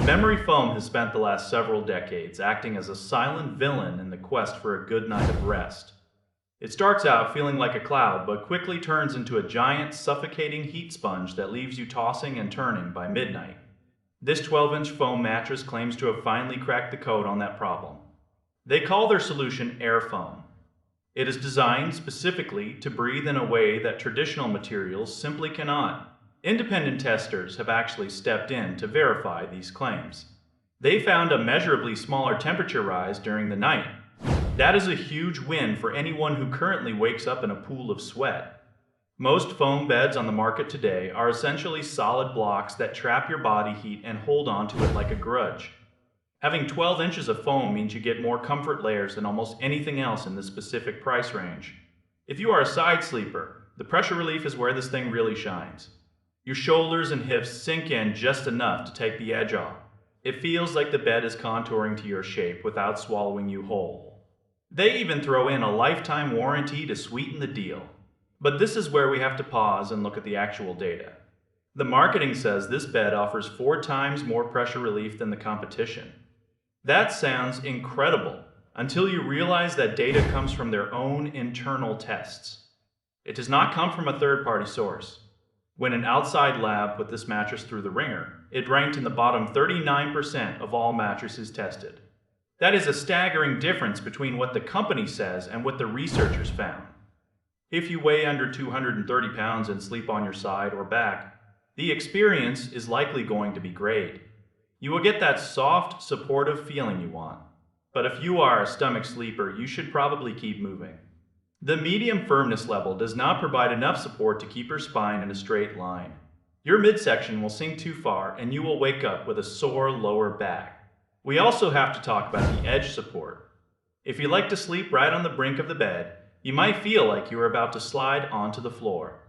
Memory foam has spent the last several decades acting as a silent villain in the quest for a good night of rest. It starts out feeling like a cloud, but quickly turns into a giant, suffocating heat sponge that leaves you tossing and turning by midnight. This 12-inch foam mattress claims to have finally cracked the code on that problem. They call their solution AirFoam. It is designed specifically to breathe in a way that traditional materials simply cannot. Independent testers have actually stepped in to verify these claims. They found a measurably smaller temperature rise during the night. That is a huge win for anyone who currently wakes up in a pool of sweat. Most foam beds on the market today are essentially solid blocks that trap your body heat and hold on to it like a grudge. Having 12 inches of foam means you get more comfort layers than almost anything else in this specific price range. If you are a side sleeper, the pressure relief is where this thing really shines. Your shoulders and hips sink in just enough to take the edge off. It feels like the bed is contouring to your shape without swallowing you whole. They even throw in a lifetime warranty to sweeten the deal. But this is where we have to pause and look at the actual data. The marketing says this bed offers 4 times more pressure relief than the competition. That sounds incredible until you realize that data comes from their own internal tests. It does not come from a third-party source. When an outside lab put this mattress through the ringer, it ranked in the bottom 39% of all mattresses tested. That is a staggering difference between what the company says and what the researchers found. If you weigh under 230 pounds and sleep on your side or back, the experience is likely going to be great. You will get that soft, supportive feeling you want. But if you are a stomach sleeper, you should probably keep moving. The medium firmness level does not provide enough support to keep your spine in a straight line. Your midsection will sink too far and you will wake up with a sore lower back. We also have to talk about the edge support. If you like to sleep right on the brink of the bed, you might feel like you are about to slide onto the floor.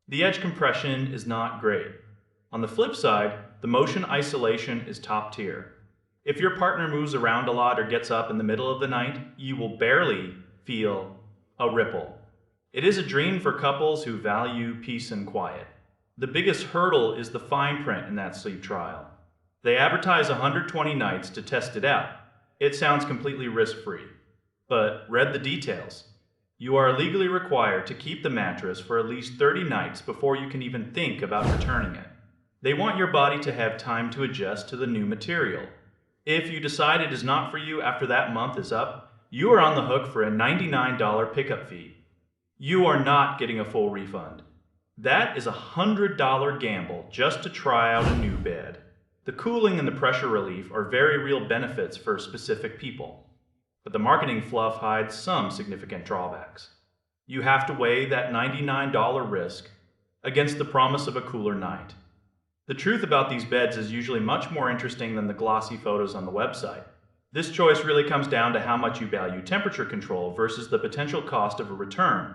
The edge compression is not great. On the flip side, the motion isolation is top tier. If your partner moves around a lot or gets up in the middle of the night, you will barely feel a ripple. It is a dream for couples who value peace and quiet. The biggest hurdle is the fine print in that sleep trial. They advertise 120 nights to test it out. It sounds completely risk-free. But read the details. You are legally required to keep the mattress for at least 30 nights before you can even think about returning it. They want your body to have time to adjust to the new material. If you decide it is not for you after that month is up, you are on the hook for a $99 pickup fee. You are not getting a full refund. That is a $100 gamble just to try out a new bed. The cooling and the pressure relief are very real benefits for specific people. But the marketing fluff hides some significant drawbacks. You have to weigh that $99 risk against the promise of a cooler night. The truth about these beds is usually much more interesting than the glossy photos on the website. This choice really comes down to how much you value temperature control versus the potential cost of a return.